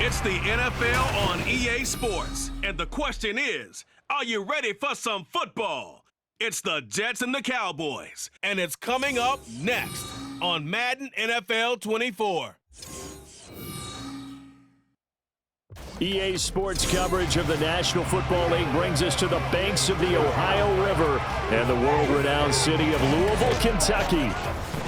It's the NFL on EA Sports, and the question is, are you ready for some football? It's the Jets and the Cowboys, and it's coming up next on Madden NFL 24. EA Sports coverage of the National Football League brings us to the banks of the Ohio River and the world-renowned city of Louisville, Kentucky.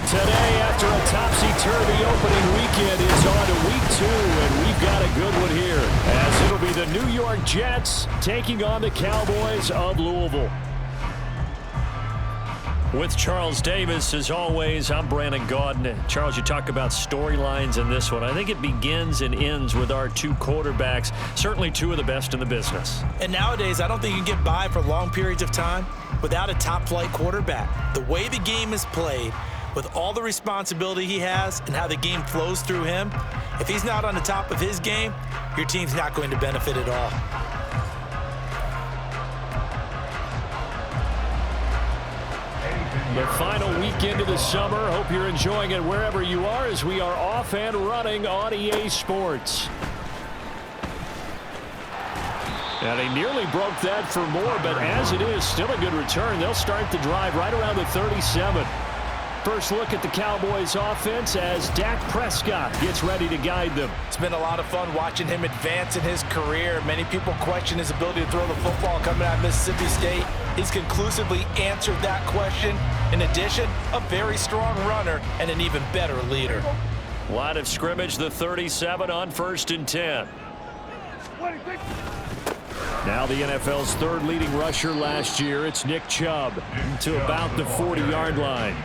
Today, after a topsy-turvy opening weekend, it's on to week 2, and we've got a good one here, as it'll be the New York Jets taking on the Cowboys of Louisville. With Charles Davis, as always, I'm Brandon Gaudin. Charles, you talk about storylines in this one. I think it begins and ends with our two quarterbacks, certainly two of the best in the business. And nowadays, I don't think you can get by for long periods of time without a top-flight quarterback. The way the game is played, with all the responsibility he has and how the game flows through him, if he's not on the top of his game, your team's not going to benefit at all. The final weekend of the summer. Hope you're enjoying it wherever you are as we are off and running on EA Sports. And he nearly broke that for more, but as it is, still a good return. They'll start the drive right around the 37. First look at the Cowboys offense as Dak Prescott gets ready to guide them. It's been a lot of fun watching him advance in his career. Many people question his ability to throw the football coming out of Mississippi State. He's conclusively answered that question. In addition, a very strong runner and an even better leader. Line of scrimmage, the 37 on 1st and 10. Now the NFL's third leading rusher last year, it's Nick Chubb, to about the 40-yard line.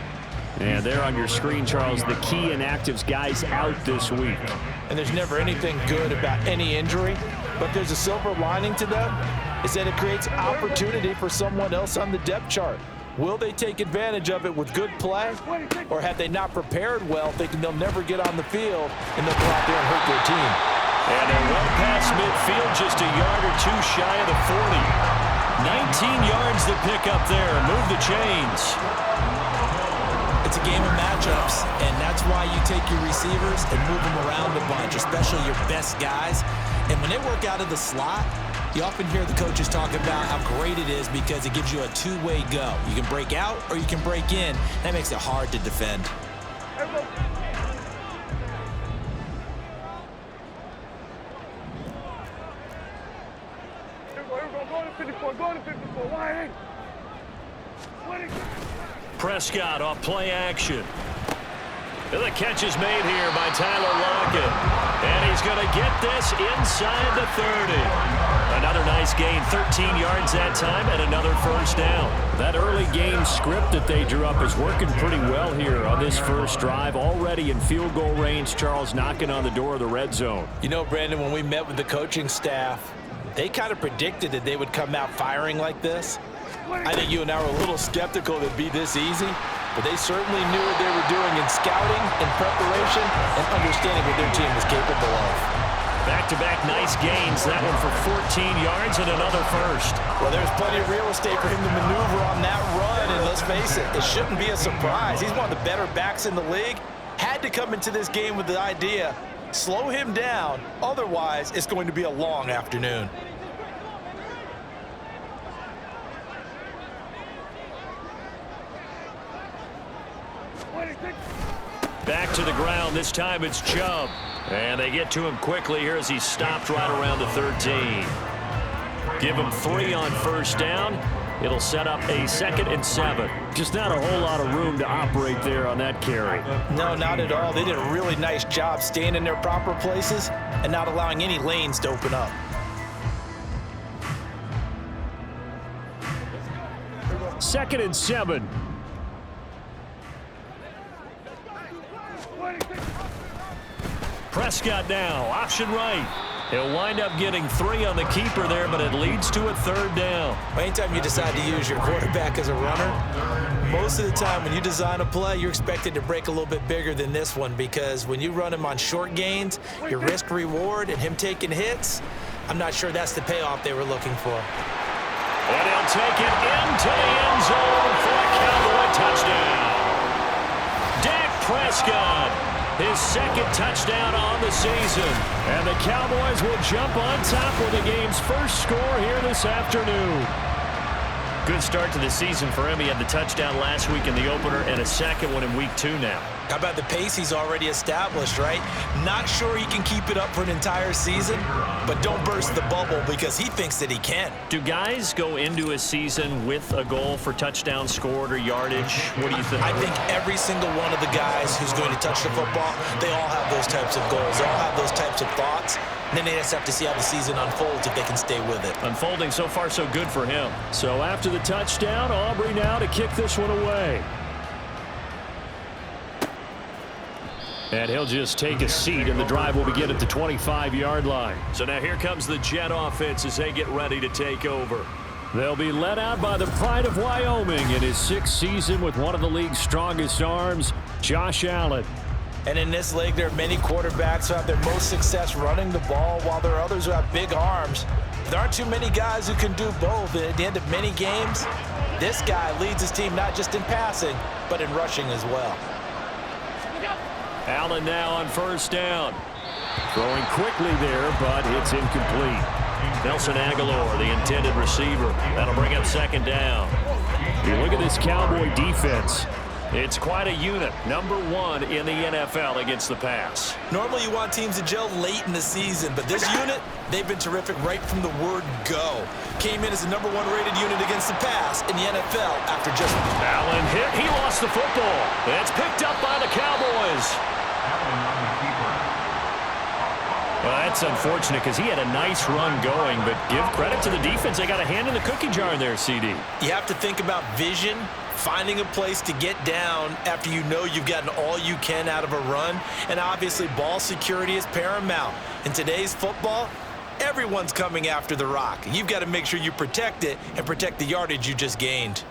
And there on your screen, Charles, the key inactives guys out this week. And there's never anything good about any injury, but there's a silver lining to them, is that it creates opportunity for someone else on the depth chart. Will they take advantage of it with good play, or have they not prepared well, thinking they'll never get on the field, and they'll go out there and hurt their team? And they're well past midfield, just a yard or two shy of the 40. 19 yards to pick up there. Move the chains. It's a game of matchups, and that's why you take your receivers and move them around a bunch, especially your best guys. And when they work out of the slot, you often hear the coaches talk about how great it is because it gives you a two-way go. You can break out or you can break in. That makes it hard to defend. Prescott off play action. And the catch is made here by Tyler Lockett. And he's going to get this inside the 30. Another nice gain, 13 yards that time, and another first down. That early game script that they drew up is working pretty well here on this first drive. Already in field goal range, Charles knocking on the door of the red zone. You know, Brandon, when we met with the coaching staff, they kind of predicted that they would come out firing like this. I think you and I were a little skeptical that it'd be this easy, but they certainly knew what they were doing in scouting, in preparation, and understanding what their team was capable of. Back-to-back nice gains, that one for 14 yards and another first. Well, there's plenty of real estate for him to maneuver on that run, and let's face it, it shouldn't be a surprise. He's one of the better backs in the league. Had to come into this game with the idea, slow him down, otherwise it's going to be a long afternoon. Back to the ground. This time it's Chubb. And they get to him quickly here as he stopped right around the 13. Give him 3 on first down. It'll set up a 2nd and 7. Just not a whole lot of room to operate there on that carry. No, not at all. They did a really nice job staying in their proper places and not allowing any lanes to open up. Second and 7. Prescott now, option right. He'll wind up getting 3 on the keeper there, but it leads to a 3rd down. Anytime you decide to use your quarterback as a runner, most of the time when you design a play, you're expected to break a little bit bigger than this one, because when you run him on short gains, your risk-reward and him taking hits, I'm not sure that's the payoff they were looking for. And he'll take it into the end zone for a Cowboy touchdown. Dak Prescott his second touchdown on the season. And the Cowboys will jump on top with the game's first score here this afternoon. Good start to the season for him. He had the touchdown last week in the opener and a second one in week 2 now. How about the pace he's already established, right? Not sure he can keep it up for an entire season, but don't burst the bubble because he thinks that he can. Do guys go into a season with a goal for touchdown scored or yardage? What do you think? I think every single one of the guys who's going to touch the football, they all have those types of goals. They all have those types of thoughts. And then they just have to see how the season unfolds if they can stay with it. Unfolding so far so good for him. So after the touchdown, Aubrey now to kick this one away. And he'll just take a seat, and the drive will begin at the 25-yard line. So now here comes the Jet offense as they get ready to take over. They'll be led out by the pride of Wyoming in his 6th season with one of the league's strongest arms, Josh Allen. And in this league, there are many quarterbacks who have their most success running the ball, while there are others who have big arms. There aren't too many guys who can do both. At the end of many games, this guy leads his team not just in passing, but in rushing as well. Allen now on first down. Throwing quickly there, but it's incomplete. Nelson Aguilar, the intended receiver. That'll bring up second down. You look at this Cowboy defense. It's quite a unit. Number 1 in the NFL against the pass. Normally you want teams to gel late in the season, but this unit, they've been terrific right from the word go. Came in as the number 1 rated unit against the pass in the NFL after just... Allen hit. He lost the football. It's picked up by the Cowboys. Well, that's unfortunate because he had a nice run going, but give credit to the defense. They got a hand in the cookie jar there, CD. You have to think about vision, finding a place to get down after you know you've gotten all you can out of a run, and obviously ball security is paramount. In today's football, everyone's coming after the rock. You've got to make sure you protect it and protect the yardage you just gained.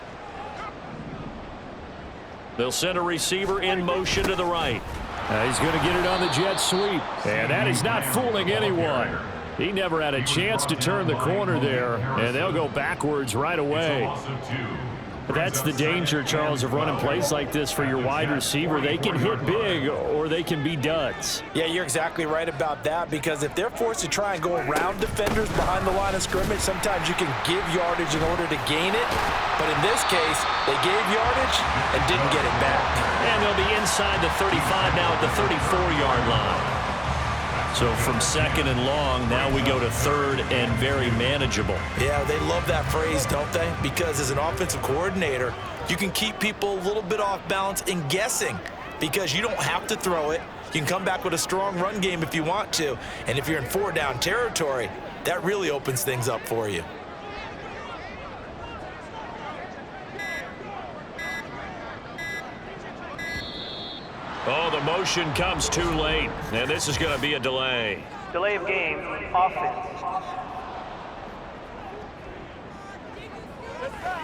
They'll send a receiver in motion to the right. He's going to get it on the jet sweep, and that is not fooling anyone. He never had a chance to turn the corner there, and they'll go backwards right away. But that's the danger, Charles, of running plays like this for your wide receiver. They can hit big or they can be duds. Yeah, you're exactly right about that, because if they're forced to try and go around defenders behind the line of scrimmage, sometimes you can give yardage in order to gain it. But in this case, they gave yardage and didn't get it back. And they'll be inside the 35 now at the 34-yard line. So from second and long, now we go to third and very manageable. Yeah, they love that phrase, don't they? Because as an offensive coordinator, you can keep people a little bit off balance and guessing, because you don't have to throw it. You can come back with a strong run game if you want to. And if you're in 4-down territory, that really opens things up for you. Oh, the motion comes too late, and this is going to be a delay. Delay of game, offense.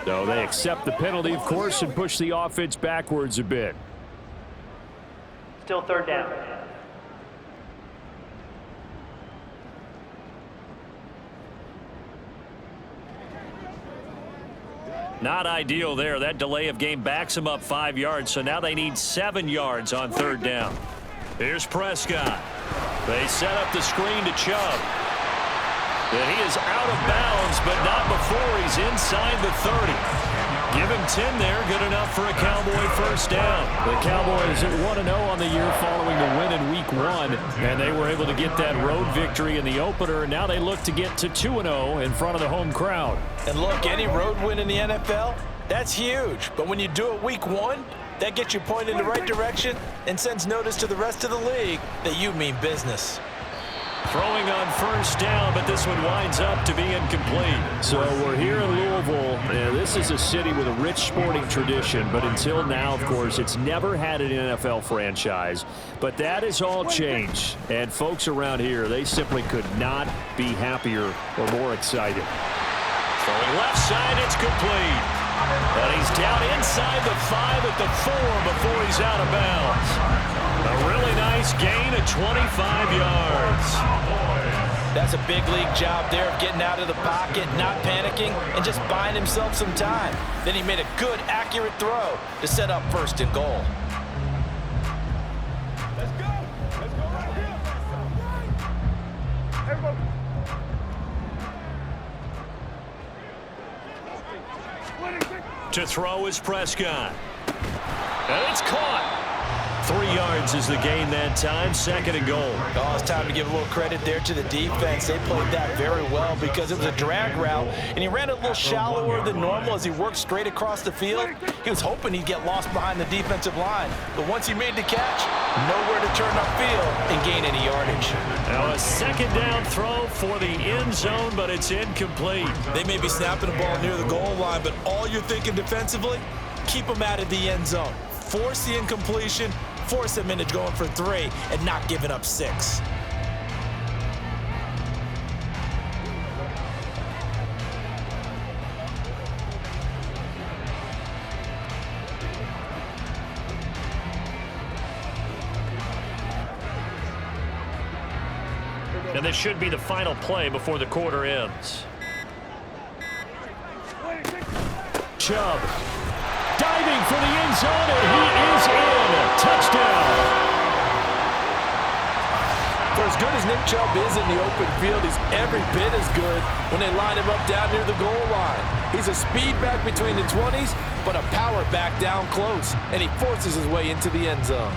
So they accept the penalty, of course, and push the offense backwards a bit. Still third down. Not ideal there. That delay of game backs them up 5 yards, so now they need 7 yards on third down. Here's Prescott. They set up the screen to Chubb. And he is out of bounds, but not before he's inside the 30. Give him 10 there, good enough for a Cowboy first down. The Cowboys at 1-0 on the year following the win in Week 1, and they were able to get that road victory in the opener, and now they look to get to 2-0 in front of the home crowd. And look, any road win in the NFL, that's huge. But when you do it Week 1, that gets you pointed in the right direction and sends notice to the rest of the league that you mean business. Throwing on first down, but this one winds up to be incomplete. So we're here in Louisville, and this is a city with a rich sporting tradition, but until now, of course, it's never had an NFL franchise. But that has all changed, and folks around here, they simply could not be happier or more excited. Throwing left side, it's complete. And he's down inside the 5 at the 4 before he's out of bounds. A really nice gain of 25 yards. That's a big league job there of getting out of the pocket, not panicking, and just buying himself some time. Then he made a good, accurate throw to set up first and goal. Let's go! To throw is Prescott. And it's caught. 3 yards is the gain that time. 2nd and goal. Oh, it's time to give a little credit there to the defense. They played that very well because it was a drag route, and he ran a little shallower than normal as he worked straight across the field. He was hoping he'd get lost behind the defensive line, but once he made the catch, nowhere to turn upfield and gain any yardage. Now a 2nd down throw for the end zone, but it's incomplete. They may be snapping the ball near the goal line, but all you're thinking defensively, keep them out of the end zone. Force the incompletion, force them into going for 3 and not giving up 6. And this should be the final play before the quarter ends. Chubb diving for the end zone, and he is in. Touchdown. For as good as Nick Chubb is in the open field, he's every bit as good when they line him up down near the goal line. He's a speed back between the 20s, but a power back down close, and he forces his way into the end zone.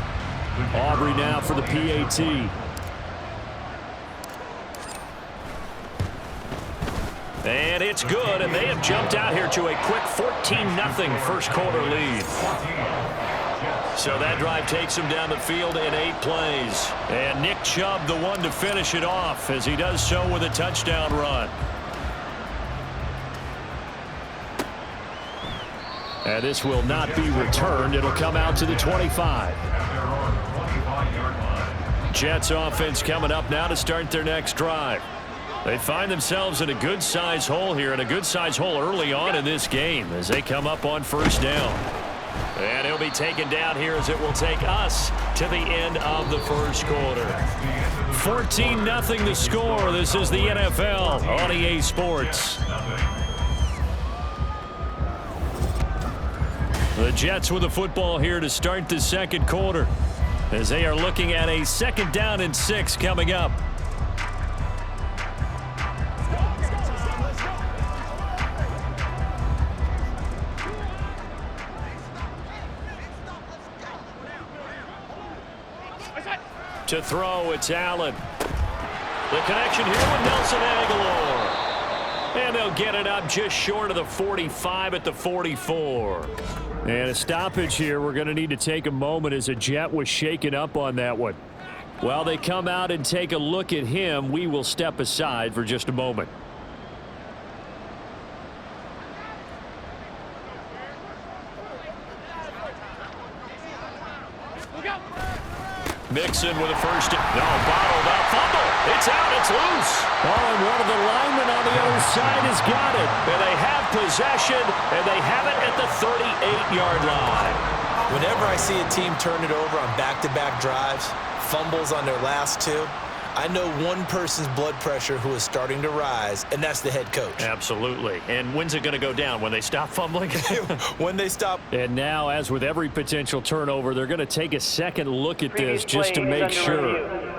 Aubrey now for the PAT. And it's good, and they have jumped out here to a quick 14-0 first quarter lead. So that drive takes him down the field in 8 plays. And Nick Chubb the one to finish it off as he does so with a touchdown run. And this will not be returned. It'll come out to the 25. Jets offense coming up now to start their next drive. They find themselves in a good-sized hole here, and a good-sized hole early on in this game as they come up on 1st down. And he'll be taken down here as it will take us to the end of the first quarter. 14-0 the score. This is the NFL on EA Sports. The Jets with the football here to start the second quarter as they are looking at a 2nd down and 6 coming up. To throw, it's Allen. The connection here with Nelson Aguilar. And they'll get it up just short of the 45 at the 44. And a stoppage here. We're going to need to take a moment as a Jet was shaken up on that one. While they come out and take a look at him, we will step aside for just a moment. Mixon with a first. No, bottled up. Fumble. It's out. It's loose. Oh, and one of the linemen on the other side has got it. And they have possession, and they have it at the 38-yard line. Whenever I see a team turn it over on back-to-back drives, fumbles on their last 2, I know one person's blood pressure who is starting to rise, and that's the head coach. Absolutely. And when's it going to go down? When they stop fumbling? When they stop. And now, as with every potential turnover, they're going to take a second look at this just to make sure.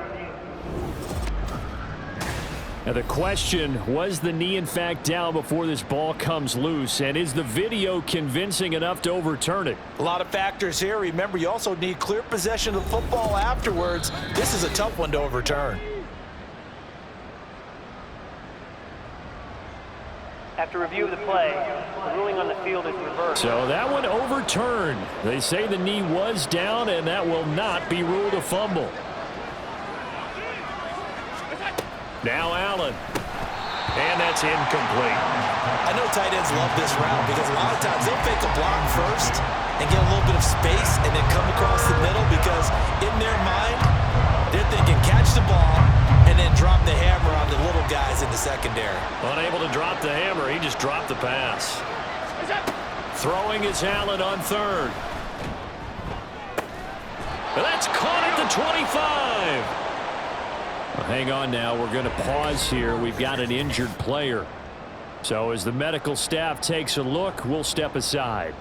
Now the question, was the knee in fact down before this ball comes loose? And is the video convincing enough to overturn it? A lot of factors here. Remember, you also need clear possession of the football afterwards. This is a tough one to overturn. After review of the play, the ruling on the field is reversed. So that one overturned. They say the knee was down, and that will not be ruled a fumble. Now Allen. And that's incomplete. I know tight ends love this route because a lot of times they'll fake a block first and get a little bit of space and then come across the middle because in their mind, they're thinking catch the ball and then drop the hammer on the little guys in the secondary. Unable to drop the hammer, he just dropped the pass. Throwing is Allen on 3rd. And that's caught at the 25. Well, hang on now. We're going to pause here. We've got an injured player. So as the medical staff takes a look, we'll step aside.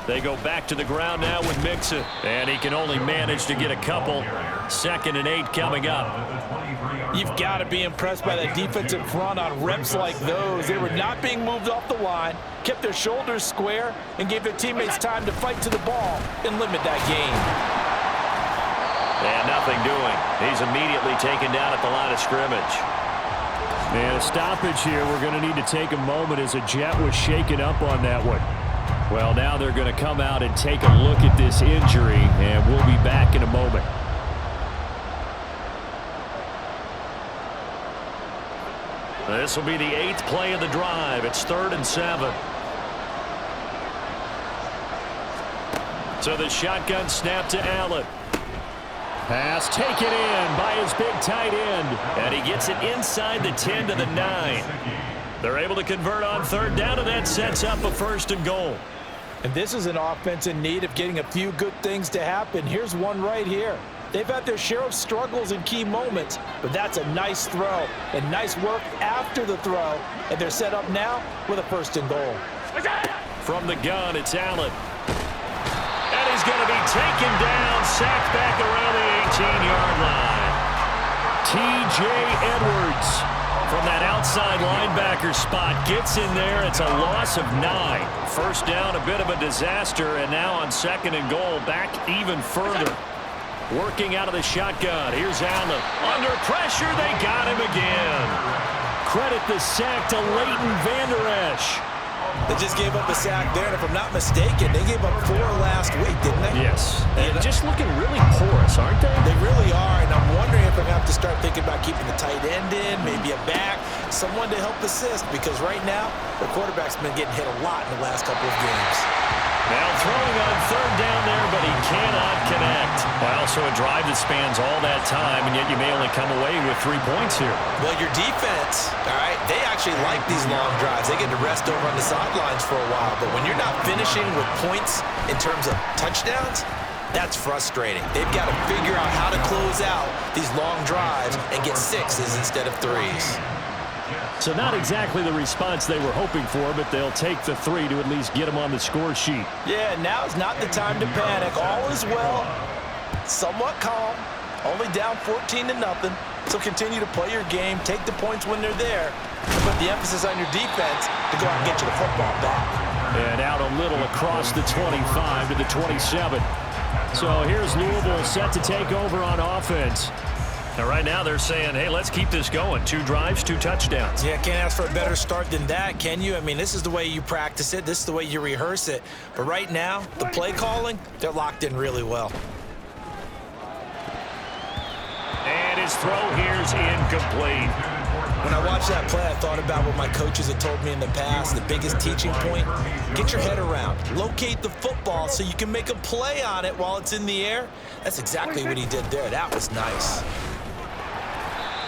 They go back to the ground now with Mixon. And he can only manage to get a couple. 2nd and 8 coming up. You've got to be impressed by that defensive front on reps like those. They were not being moved off the line, kept their shoulders square, and gave their teammates time to fight to the ball and limit that gain. And nothing doing. He's immediately taken down at the line of scrimmage. And a stoppage here. We're going to need to take a moment as a Jet was shaken up on that one. Well, now they're going to come out and take a look at this injury, and we'll be back in a moment. This will be the 8th play of the drive. It's 3rd and 7. So the shotgun snap to Allen. Pass taken in by his big tight end. And he gets it inside the 10 to the 9. They're able to convert on 3rd down, and that sets up a 1st and goal. And this is an offense in need of getting a few good things to happen. Here's one right here. They've had their share of struggles in key moments, but that's a nice throw and nice work after the throw. And they're set up now with a 1st and goal. From the gun, it's Allen. And he's going to be taken down, sacked back around the 18-yard line. T.J. Edwards from that outside linebacker spot gets in there. It's a loss of 9. 1st down, a bit of a disaster, and now on 2nd and goal, back even further. Working out of the shotgun. Here's Allen. Under pressure, they got him again. Credit the sack to Leighton Vander Esch. They just gave up a sack there, and if I'm not mistaken, they gave up 4 last week, didn't they? Yes. And just looking really porous, aren't they? They really are, and I'm wondering if I'm going to have to start thinking about keeping the tight end in, maybe a back, someone to help assist, because right now, the quarterback's been getting hit a lot in the last couple of games. Now throwing on 3rd down there, but he cannot connect. Well, so a drive that spans all that time, and yet you may only come away with 3 points here. Well, your defense, all right, they actually like these long drives. They get to rest over on the sidelines for a while, but when you're not finishing with points in terms of touchdowns, that's frustrating. They've got to figure out how to close out these long drives and get 6s instead of 3s. So not exactly the response they were hoping for, but they'll take the 3 to at least get them on the score sheet. Yeah, now's not the time to panic. All is well, somewhat calm, only down 14-0. So continue to play your game, take the points when they're there, and put the emphasis on your defense to go out and get you the football back. And out a little across the 25 to the 27. So here's Louisville set to take over on offense. Now, right now, they're saying, hey, let's keep this going. 2 drives, 2 touchdowns. Yeah, can't ask for a better start than that, can you? I mean, this is the way you practice it. This is the way you rehearse it. But right now, the play calling, they're locked in really well. And his throw here's incomplete. When I watched that play, I thought about what my coaches had told me in the past. The biggest teaching point, get your head around. Locate the football so you can make a play on it while it's in the air. That's exactly what he did there. That was nice.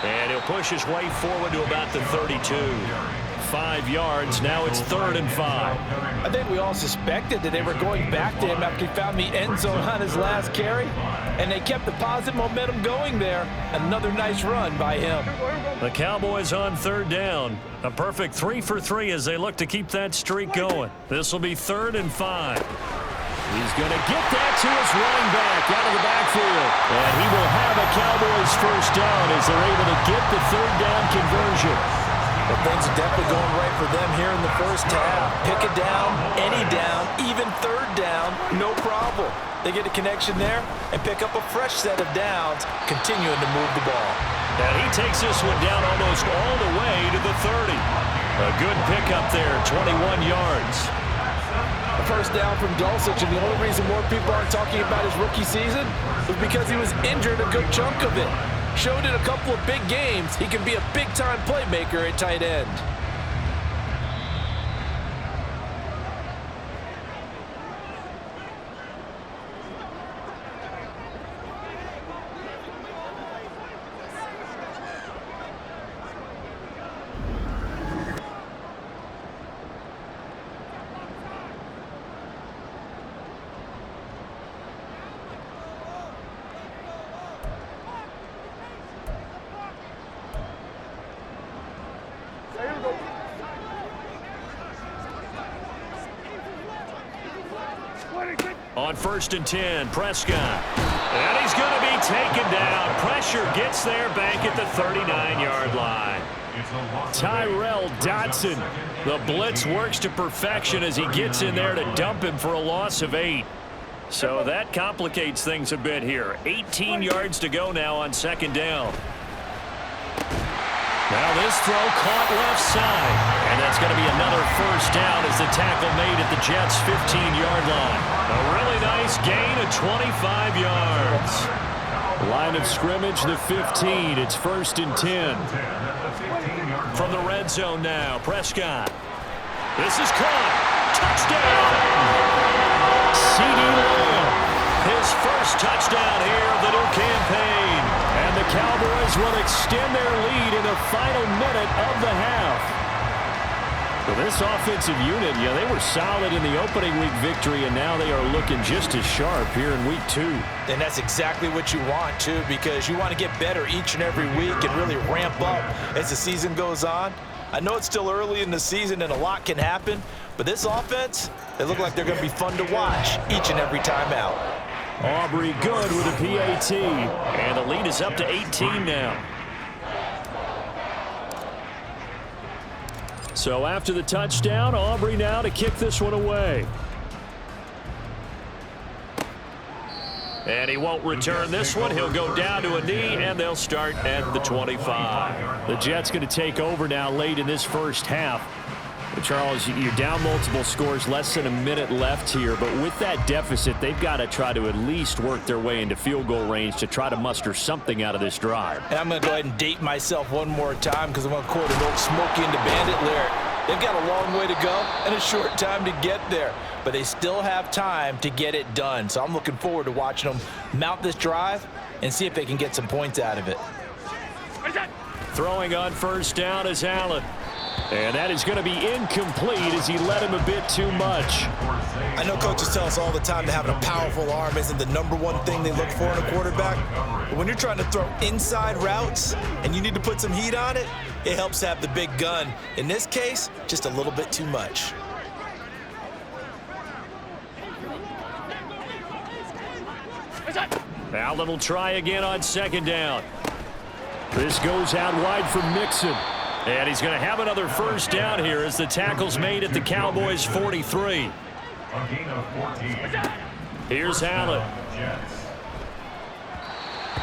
And he'll push his way forward to about the 32. 5 yards. Now it's 3rd and 5. I think we all suspected that they were going back to him after he found the end zone on his last carry. And they kept the positive momentum going there. Another nice run by him. The Cowboys on 3rd down. A perfect 3 for 3 as they look to keep that streak going. This will be 3rd and 5. He's going to get that to his running back out of the backfield. And he will have a Cowboys 1st down as they're able to get the 3rd down conversion. But things are definitely going right for them here in the 1st half. Pick a down, any down, even 3rd down, no problem. They get a connection there and pick up a fresh set of downs, continuing to move the ball. And he takes this one down almost all the way to the 30. A good pickup there, 21 yards. A 1st down from Dulcich, and the only reason more people aren't talking about his rookie season was because he was injured a good chunk of it. Showed in a couple of big games he can be a big-time playmaker at tight end. On 1st and 10, Prescott. And he's going to be taken down. Pressure gets there back at the 39-yard line. Tyrell Dodson. The blitz works to perfection as he gets in there to dump him for a loss of 8. So that complicates things a bit here. 18 yards to go now on 2nd down. Now this throw caught left side. And that's going to be another 1st down as the tackle made at the Jets' 15-yard line. A really nice gain of 25 yards. Line of scrimmage, the 15. It's 1st and 10. From the red zone now, Prescott. This is caught. Touchdown! CeeDee Lamb. His first touchdown here of the new campaign. And the Cowboys will extend their lead in the final minute of the half. Well, this offensive unit, they were solid in the opening week victory, and now they are looking just as sharp here in week 2. And that's exactly what you want, too, because you want to get better each and every week and really ramp up as the season goes on. I know it's still early in the season and a lot can happen, but this offense, they look like they're going to be fun to watch each and every time out. Aubrey good with a PAT, and the lead is up to 18 now. So after the touchdown, Aubrey now to kick this one away. And he won't return this one. He'll go down to a knee, and they'll start at the 25. The Jets going to take over now late in this first half. But Charles, you're down multiple scores, less than a minute left here. But with that deficit, they've got to try to at least work their way into field goal range to try to muster something out of this drive. And I'm going to go ahead and date myself one more time because I'm going to quote an old Smokey and the Bandit lyric. They've got a long way to go and a short time to get there. But they still have time to get it done. So I'm looking forward to watching them mount this drive and see if they can get some points out of it. Throwing on 1st down is Allen. And that is going to be incomplete as he led him a bit too much. I know coaches tell us all the time that having a powerful arm isn't the #1 thing they look for in a quarterback. But when you're trying to throw inside routes and you need to put some heat on it, it helps have the big gun. In this case, just a little bit too much. Allen will try again on 2nd down. This goes out wide for Mixon. And he's going to have another 1st down here as the tackle's made at the Cowboys' 43. Here's Allen.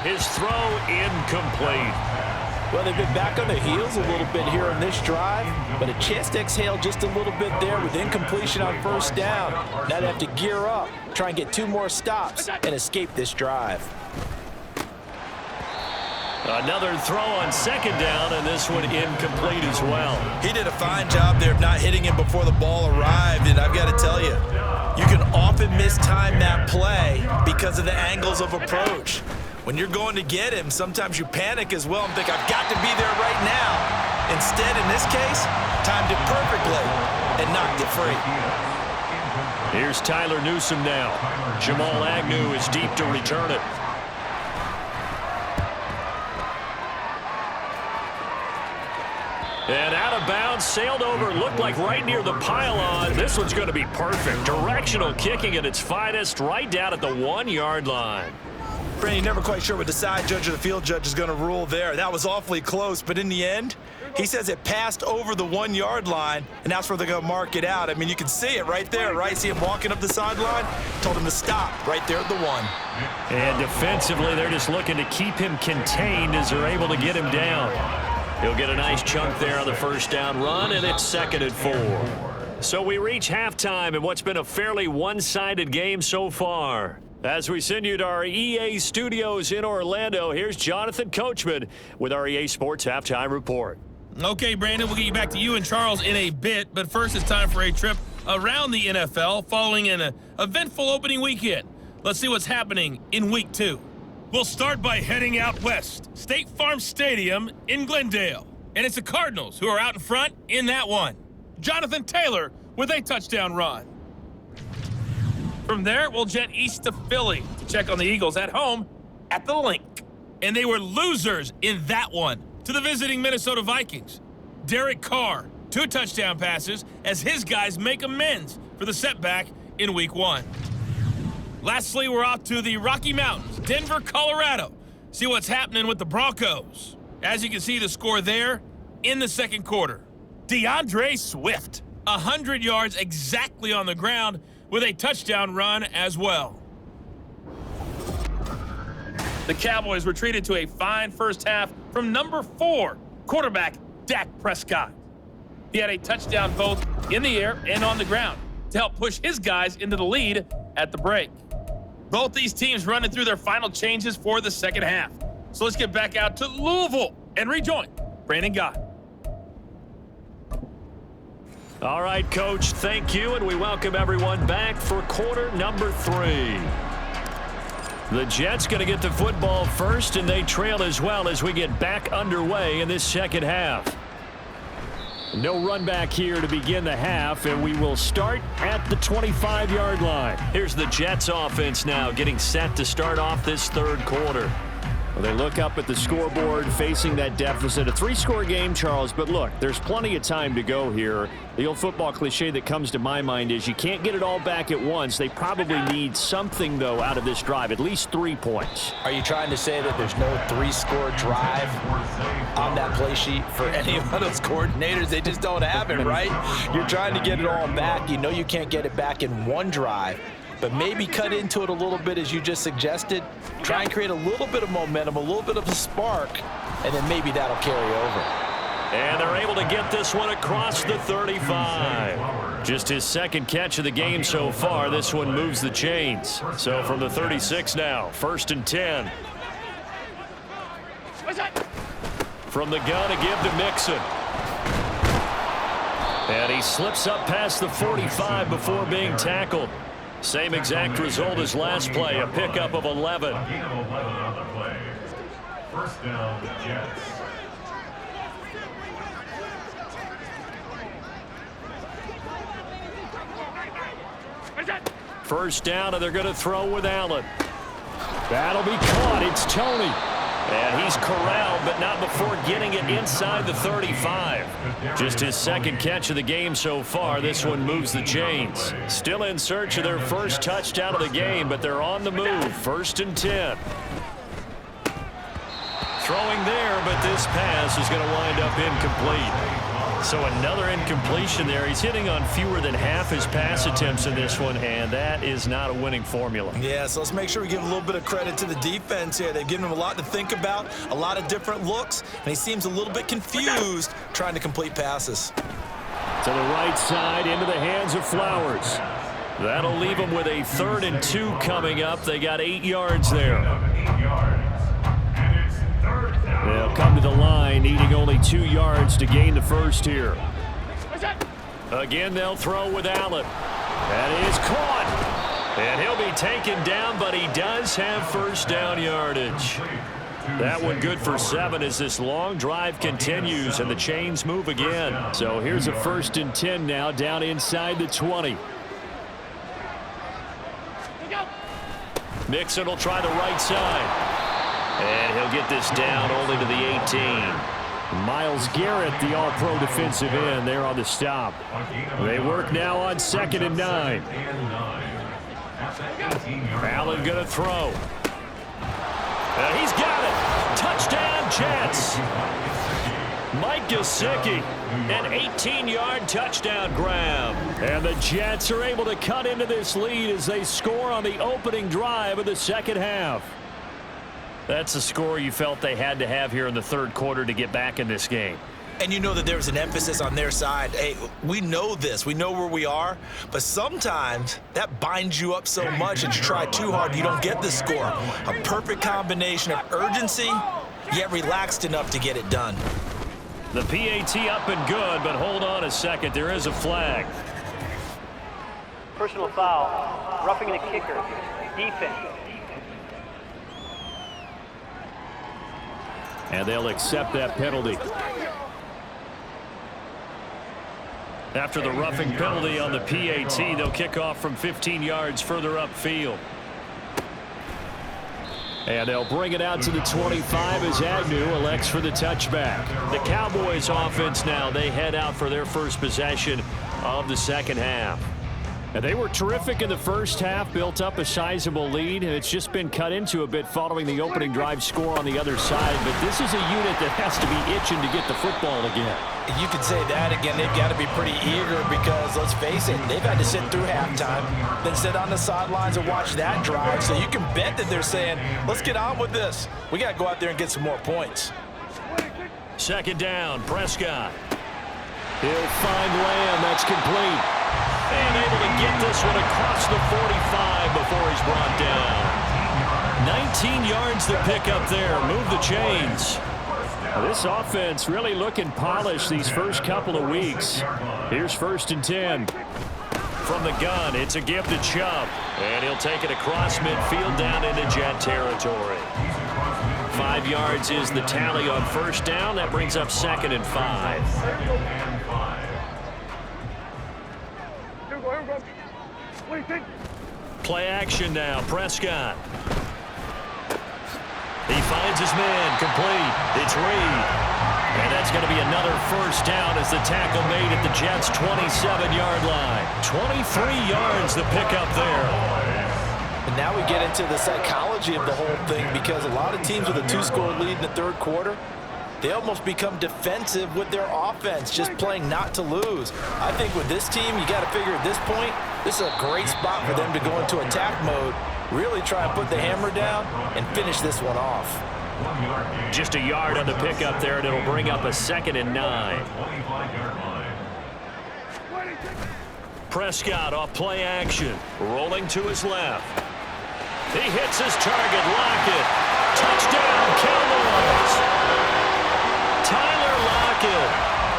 His throw incomplete. Well, they've been back on their heels a little bit here on this drive, but a chance to exhale just a little bit there with incompletion on 1st down. Now they have to gear up, try and get 2 more stops, and escape this drive. Another throw on 2nd down, and this one incomplete as well. He did a fine job there of not hitting him before the ball arrived, and I've got to tell you, you can often mistime that play because of the angles of approach. When you're going to get him, sometimes you panic as well and think, I've got to be there right now. Instead, in this case, timed it perfectly and knocked it free. Here's Tyler Newsome now. Jamal Agnew is deep to return it. And out of bounds, sailed over, looked like right near the pylon. This one's going to be perfect. Directional kicking at its finest, right down at the 1-yard line. Brandon, you're never quite sure what the side judge or the field judge is going to rule there. That was awfully close, but in the end, he says it passed over the 1-yard line, and that's where they're going to mark it out. I mean, you can see it right there, right? See him walking up the sideline? Told him to stop right there at the 1. And defensively, they're just looking to keep him contained as they're able to get him down. He'll get a nice chunk there on the 1st down run, and it's 2nd and 4. So we reach halftime in what's been a fairly one-sided game so far. As we send you to our EA studios in Orlando, here's Jonathan Coachman with our EA Sports Halftime Report. Okay, Brandon, we'll get you back to you and Charles in a bit, but first it's time for a trip around the NFL following an eventful opening weekend. Let's see what's happening in Week 2. We'll start by heading out west, State Farm Stadium in Glendale. And it's the Cardinals who are out in front in that one. Jonathan Taylor with a touchdown run. From there, we'll jet east to Philly to check on the Eagles at home at the Link. And they were losers in that one to the visiting Minnesota Vikings. Derek Carr, 2 touchdown passes as his guys make amends for the setback in Week 1. Lastly, we're off to the Rocky Mountains, Denver, Colorado. See what's happening with the Broncos. As you can see, the score there in the second quarter. DeAndre Swift, 100 yards exactly on the ground with a touchdown run as well. The Cowboys were treated to a fine first half from number 4, quarterback Dak Prescott. He had a touchdown both in the air and on the ground to help push his guys into the lead at the break. Both these teams running through their final changes for the second half. So let's get back out to Louisville and rejoin Brandon Gott. All right, Coach, thank you, and we welcome everyone back for quarter number 3. The Jets going to get the football first, and they trail as well as we get back underway in this second half. No run back here to begin the half, and we will start at the 25-yard line. Here's the Jets offense now getting set to start off this third quarter. Well, they look up at the scoreboard facing that deficit. A 3-score game, Charles, but look, there's plenty of time to go here. The old football cliche that comes to my mind is you can't get it all back at once. They probably need something, though, out of this drive, at least 3 points. Are you trying to say that there's no 3-score drive on that play sheet for any of those coordinators? They just don't have it, right? You're trying to get it all back. You know you can't get it back in one drive. But maybe cut into it a little bit as you just suggested. Try and create a little bit of momentum, a little bit of a spark, and then maybe that'll carry over. And they're able to get this one across the 35. Just his second catch of the game so far. This one moves the chains. So from the 36 now, 1st and 10. From the gun, a give to Mixon. And he slips up past the 45 before being tackled. Same exact result as last play, a pickup of 11. First down, the Jets. First down, and they're going to throw with Allen. That'll be caught. It's Tony. And he's corralled, but not before getting it inside the 35. Just his second catch of the game so far. This one moves the chains. Still in search of their first touchdown of the game, but they're on the move. 1st and 10. Throwing there, but this pass is going to wind up incomplete. So another incompletion there. He's hitting on fewer than half his pass attempts in this one, and that is not a winning formula. Yeah, so let's make sure we give a little bit of credit to the defense here. They've given him a lot to think about, a lot of different looks, and he seems a little bit confused trying to complete passes. To the right side, into the hands of Flowers. That'll leave them with a 3rd and 2 coming up. They got 8 yards there. They'll come to the line, needing only 2 yards to gain the first here. Again, they'll throw with Allen. That is caught. And he'll be taken down, but he does have first down yardage. That one good for 7 as this long drive continues and the chains move again. So here's a 1st and 10 now down inside the 20. Mixon will try the right side. And he'll get this down only to the 18. Myles Garrett, the all-pro defensive end, there on the stop. They work now on 2nd and 9. Allen going to throw. He's got it. Touchdown, Jets. Mike Gesicki, an 18-yard touchdown grab. And the Jets are able to cut into this lead as they score on the opening drive of the second half. That's the score you felt they had to have here in the third quarter to get back in this game. And you know that there was an emphasis on their side. Hey, we know this. We know where we are. But sometimes that binds you up so much that you try too hard, you don't get the score. A perfect combination of urgency, yet relaxed enough to get it done. The PAT up and good, but hold on a second. There is a flag. Personal foul. Roughing the kicker. Defense. And they'll accept that penalty. After the roughing penalty on the PAT, they'll kick off from 15 yards further upfield. And they'll bring it out to the 25 as Agnew elects for the touchback. The Cowboys offense now, they head out for their first possession of the second half. And they were terrific in the first half, built up a sizable lead, and it's just been cut into a bit following the opening drive score on the other side. But this is a unit that has to be itching to get the football again. You could say that again. They've got to be pretty eager because, let's face it, they've had to sit through halftime, then sit on the sidelines and watch that drive. So you can bet that they're saying, let's get on with this. We got to go out there and get some more points. Second down, Prescott. He'll find Lamb. That's complete. And able to get this one across the 45 before he's brought down. 19 yards to pick up there. Move the chains. Well, this offense really looking polished these first couple of weeks. Here's 1st and 10. From the gun, it's a give to Chubb. And he'll take it across midfield down into Jet territory. 5 yards is the tally on 1st down. That brings up 2nd and 5. Play action now, Prescott. He finds his man, complete. It's Reed. And that's going to be another 1st down as the tackle made at the Jets' 27-yard line. 23 yards to pick up there. And now we get into the psychology of the whole thing because a lot of teams with a 2-score lead in the 3rd quarter, they almost become defensive with their offense, just playing not to lose. I think with this team, you got to figure at this point, this is a great spot for them to go into attack mode, really try and put the hammer down and finish this one off. Just a yard on the pickup there, and it'll bring up a 2nd and 9. Prescott off play action, rolling to his left. He hits his target, Lockett. Touchdown, Cowboys. Tyler Lockett,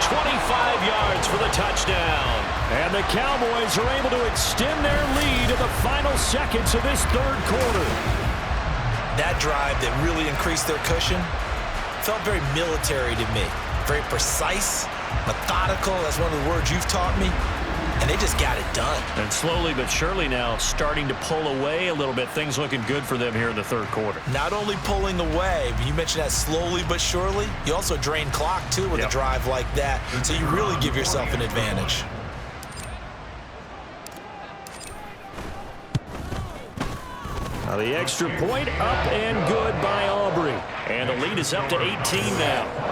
25 yards for the touchdown. And the Cowboys are able to extend their lead in the final seconds of this 3rd quarter. That drive that really increased their cushion felt very military to me. Very precise, methodical. That's one of the words you've taught me. And they just got it done. And slowly but surely now starting to pull away a little bit. Things looking good for them here in the 3rd quarter. Not only pulling away, but you mentioned that slowly but surely. You also drain clock, too, with a drive like that. So you really give yourself an advantage. Now the extra point up and good by Aubrey. And the lead is up to 18 now.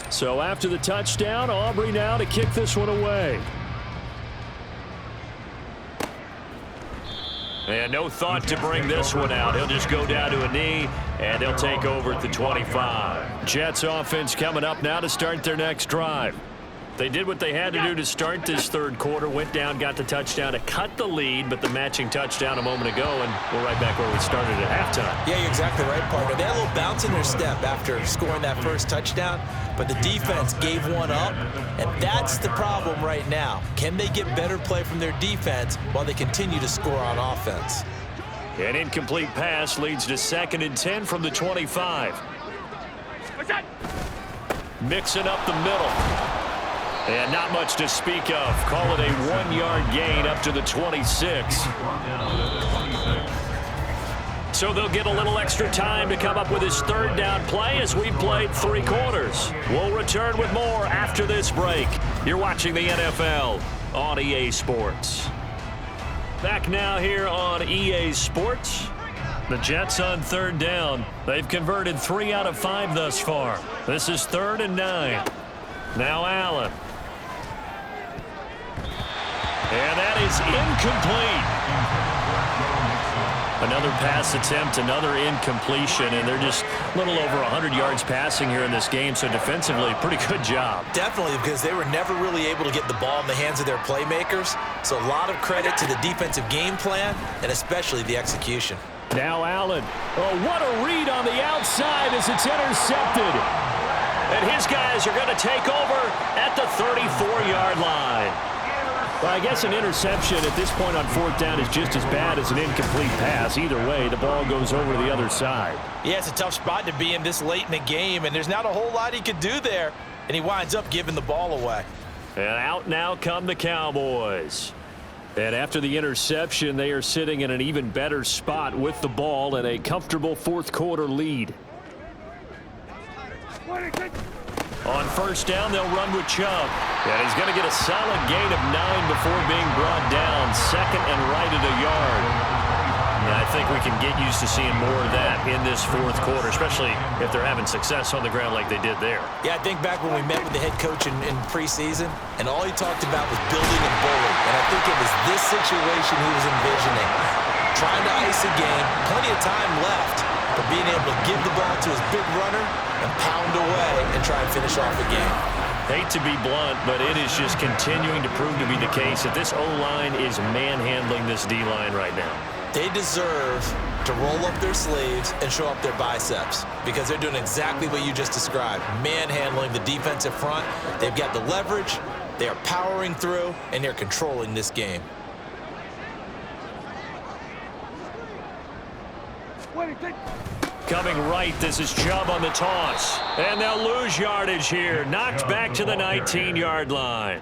So after the touchdown, Aubrey now to kick this one away. And no thought to bring this one out. He'll just go down to a knee, and they'll take over at the 25. Jets offense coming up now to start their next drive. They did what they had to do to start this 3rd quarter, went down, got the touchdown to cut the lead, but the matching touchdown a moment ago, and we're right back where we started at halftime. Yeah, you're exactly right, partner. They had a little bounce in their step after scoring that 1st touchdown, but the defense gave one up, and that's the problem right now. Can they get better play from their defense while they continue to score on offense? An incomplete pass leads to 2nd and 10 from the 25. Mixing up the middle. And not much to speak of. Call it a 1-yard gain up to the 26. So they'll get a little extra time to come up with his 3rd down play as we've played 3 quarters. We'll return with more after this break. You're watching the NFL on EA Sports. Back now here on EA Sports. The Jets on 3rd down. They've converted 3 out of 5 thus far. This is 3rd and 9. Now Allen. And that is incomplete. Another pass attempt, another incompletion, and they're just a little over 100 yards passing here in this game, so defensively, pretty good job. Definitely, because they were never really able to get the ball in the hands of their playmakers, so a lot of credit to the defensive game plan, and especially the execution. Now Allen. Oh, what a read on the outside as it's intercepted. And his guys are going to take over at the 34-yard line. Well, I guess an interception at this point on 4th down is just as bad as an incomplete pass. Either way, the ball goes over to the other side. Yeah, it's a tough spot to be in this late in the game, and there's not a whole lot he could do there, and he winds up giving the ball away. And out now come the Cowboys. And after the interception, they are sitting in an even better spot with the ball and a comfortable 4th quarter lead. On first down, they'll run with Chubb. And he's going to get a solid gain of 9 before being brought down. Second and right at a yard. And I think we can get used to seeing more of that in this fourth quarter, especially if they're having success on the ground like they did there. Yeah, I think back when we met with the head coach in preseason, and all he talked about was building and bullying. And I think it was this situation he was envisioning. Trying to ice a game, plenty of time left, but being able to give the ball to his big runner and pound away and try and finish off a game. Hate to be blunt, but it is just continuing to prove to be the case that this O-line is manhandling this D-line right now. They deserve to roll up their sleeves and show up their biceps because they're doing exactly what you just described, manhandling the defensive front. They've got the leverage, they are powering through, and they're controlling this game. Coming right, this is Chubb on the toss. And they'll lose yardage here. Knocked back to the 19-yard line.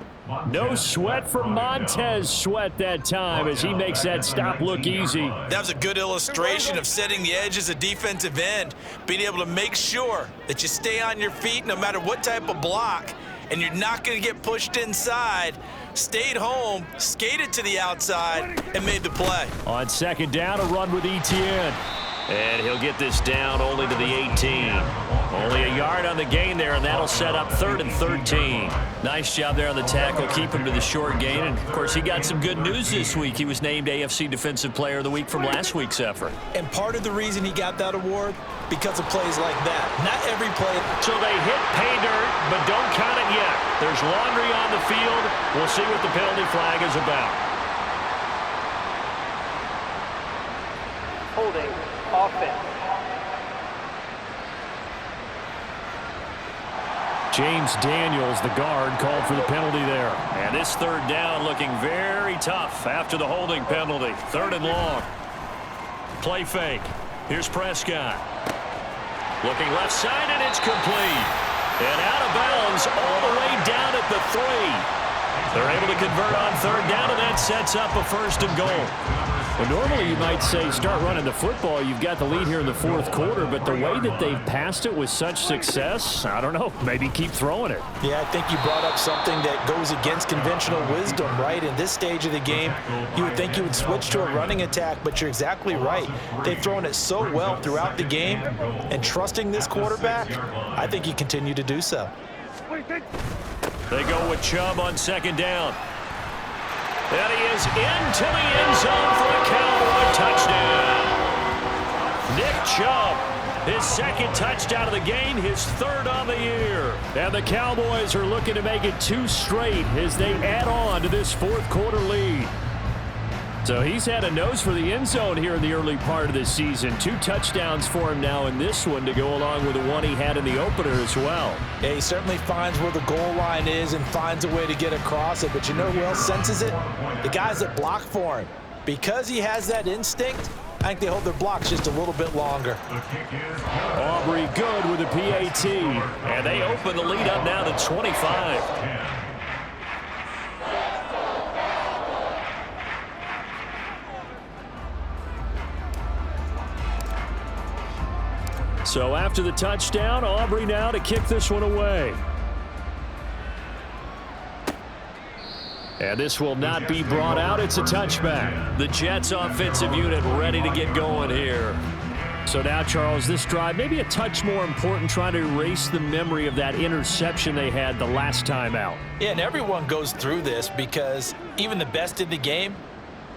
No sweat for Montez Sweat that time as he makes that stop look easy. That was a good illustration of setting the edge as a defensive end, being able to make sure that you stay on your feet no matter what type of block, and you're not going to get pushed inside. Stayed home, skated to the outside, and made the play. On second down, a run with Etienne. And he'll get this down only to the 18. Only a yard on the gain there, and that'll set up 3rd and 13. Nice job there on the tackle. Keep him to the short gain. And, of course, he got some good news this week. He was named AFC Defensive Player of the Week from last week's effort. And part of the reason he got that award, because of plays like that. Not every play. So they hit pay dirt, but don't count it yet. There's laundry on the field. We'll see what the penalty flag is about. Holding. Offense. James Daniels, the guard, called for the penalty there. And this third down looking very tough after the holding penalty. 3rd and long. Play fake. Here's Prescott. Looking left side, and it's complete. And out of bounds all the way down at the 3. They're able to convert on 3rd down, and that sets up a 1st and goal. Well, normally you might say start running the football. You've got the lead here in the fourth quarter, but the way that they've passed it with such success, I don't know, maybe keep throwing it. Yeah, I think you brought up something that goes against conventional wisdom, right? In this stage of the game, you would think you would switch to a running attack, but you're exactly right. They've thrown it so well throughout the game, and trusting this quarterback, I think you continue to do so. They go with Chubb on 2nd down. And he is into the end zone for a Cowboy touchdown. Nick Chubb, his 2nd touchdown of the game, his 3rd on the year. And the Cowboys are looking to make it 2 straight as they add on to this fourth quarter lead. So he's had a nose for the end zone here in the early part of this season. 2 touchdowns for him now in this one to go along with the one he had in the opener as well. Yeah, he certainly finds where the goal line is and finds a way to get across it. But you know who else senses it? The guys that block for him. Because he has that instinct, I think they hold their blocks just a little bit longer. Aubrey good with a PAT. And they open the lead up now to 25. So after the touchdown, Aubrey now to kick this one away. And this will not be brought out. It's a touchback. The Jets offensive unit ready to get going here. So now, Charles, this drive maybe a touch more important, trying to erase the memory of that interception they had the last time out. Yeah, and everyone goes through this because even the best in the game,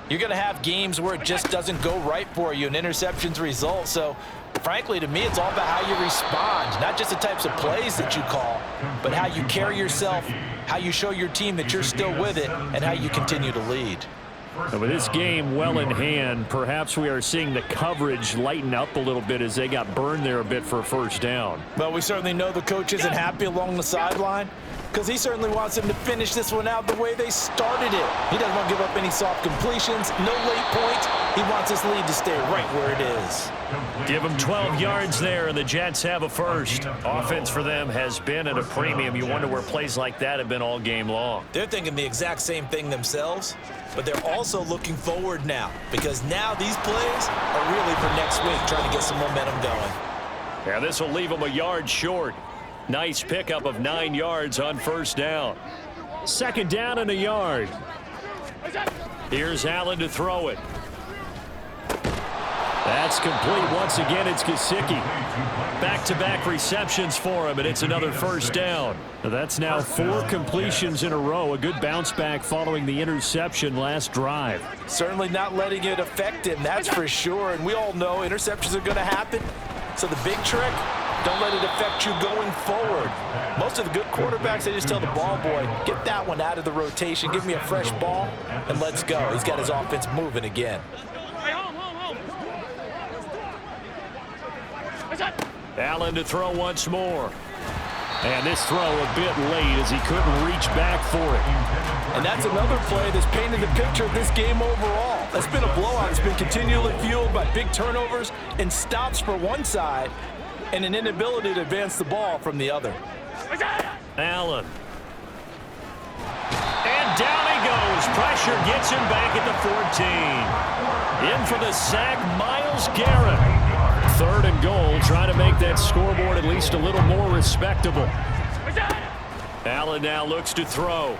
you're going to have games where it just doesn't go right for you and interceptions result. So, frankly, to me, it's all about how you respond, not just the types of plays that you call, but how you carry yourself, how you show your team that you're still with it, and how you continue to lead. And with this game well in hand, perhaps we are seeing the coverage lighten up a little bit as they got burned there a bit for a 1st down. Well, we certainly know the coach isn't happy along the sideline because he certainly wants them to finish this one out the way they started it. He doesn't want to give up any soft completions, no late points. He wants his lead to stay right where it is. Give them 12 yards there, and the Jets have a 1st. Offense for them has been at a premium. You wonder where plays like that have been all game long. They're thinking the exact same thing themselves, but they're also looking forward now because now these plays are really for next week, trying to get some momentum going. Yeah, this will leave them a yard short. Nice pickup of 9 yards on first down. Second down and a yard. Here's Allen to throw it. That's complete. Once again, it's Gesicki. Back-to-back receptions for him, and it's another first down. That's now 4 completions in a row. A good bounce back following the interception last drive. Certainly not letting it affect him, that's for sure. And we all know interceptions are going to happen. So the big trick, don't let it affect you going forward. Most of the good quarterbacks, they just tell the ball boy, get that one out of the rotation, give me a fresh ball, and let's go. He's got his offense moving again. Allen to throw once more. And this throw a bit late as he couldn't reach back for it. And that's another play that's painted the picture of this game overall. That's been a blowout. It's been continually fueled by big turnovers and stops for one side and an inability to advance the ball from the other. Allen. And down he goes. Pressure gets him back at the 14. In for the sack, Myles Garrett. Third and goal, trying to make that scoreboard at least a little more respectable. Allen now looks to throw.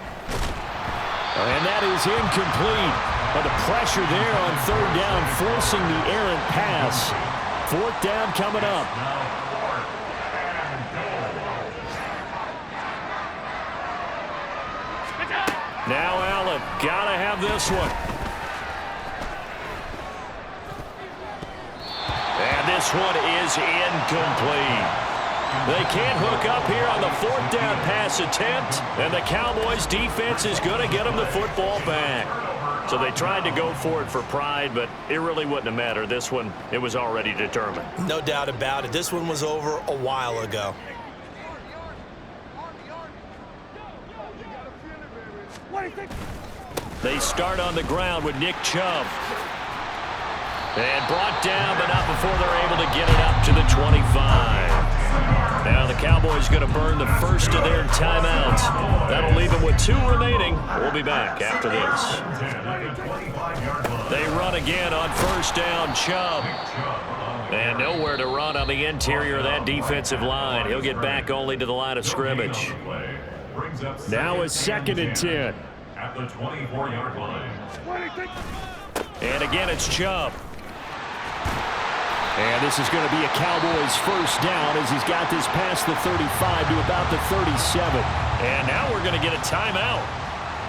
And that is incomplete. But the pressure there on third down, forcing the errant pass. Fourth down coming up. Now Allen, gotta have this one. And this one is incomplete. They can't hook up here on the fourth down pass attempt, and the Cowboys defense is going to get them the football back. So they tried to go for it for pride, but it really wouldn't have mattered. This one, it was already determined. No doubt about it. This one was over a while ago. They start on the ground with Nick Chubb. And brought down, but not before they're able to get it up to the 25. Now the Cowboys going to burn the first of their timeouts. That'll leave them with 2 remaining. We'll be back after this. They run again on first down, Chubb. And nowhere to run on the interior of that defensive line. He'll get back only to the line of scrimmage. Now a 2nd and 10. At the 24-yard line. And again, it's Chubb. And this is going to be a Cowboys first down as he's got this past the 35 to about the 37. And now we're going to get a timeout.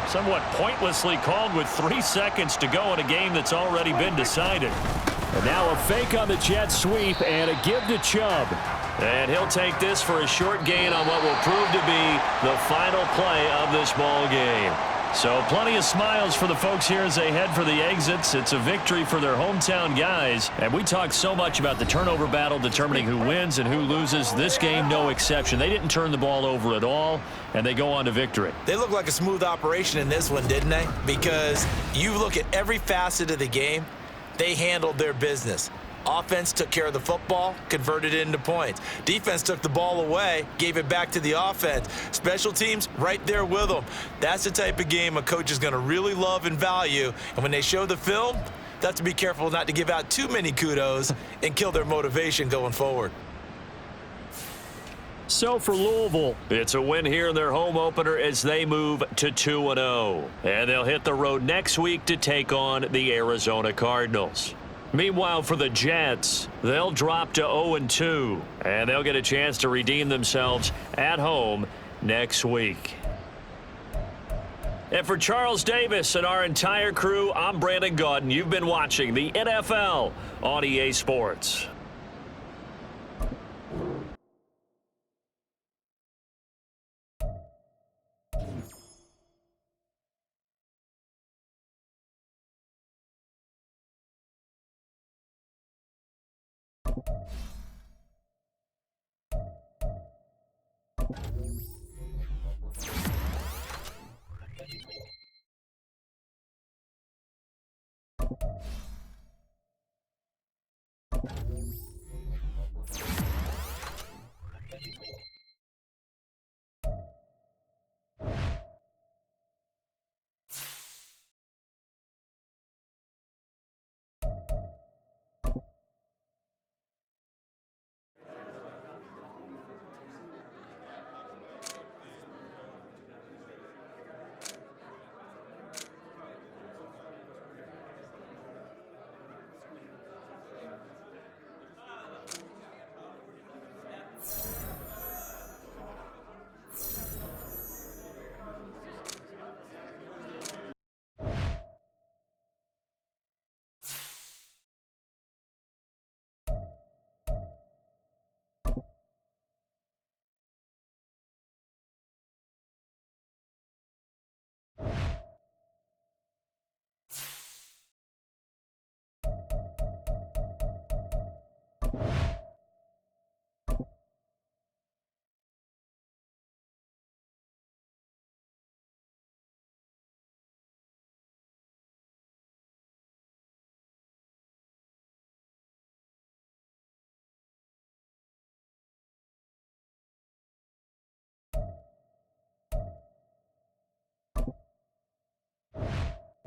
Somewhat pointlessly called with 3 seconds to go in a game that's already been decided. And now a fake on the jet sweep and a give to Chubb. And he'll take this for a short gain on what will prove to be the final play of this ball game. So plenty of smiles for the folks here as they head for the exits. It's a victory for their hometown guys. And we talk so much about the turnover battle determining who wins and who loses. This game, no exception. They didn't turn the ball over at all, and they go on to victory. They look like a smooth operation in this one, didn't they? Because you look at every facet of the game, they handled their business. Offense took care of the football, converted it into points. Defense took the ball away, gave it back to the offense. Special teams, right there with them. That's the type of game a coach is going to really love and value. And when they show the film, they have to be careful not to give out too many kudos and kill their motivation going forward. So for Louisville, it's a win here in their home opener as they move to 2-0. And they'll hit the road next week to take on the Arizona Cardinals. Meanwhile, for the Jets, they'll drop to 0-2, and they'll get a chance to redeem themselves at home next week. And for Charles Davis and our entire crew, I'm Brandon Gaudin. You've been watching the NFL on EA Sports.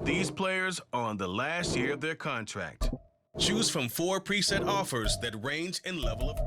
These players are on the last year of their contract. Choose from 4 preset offers that range in level of...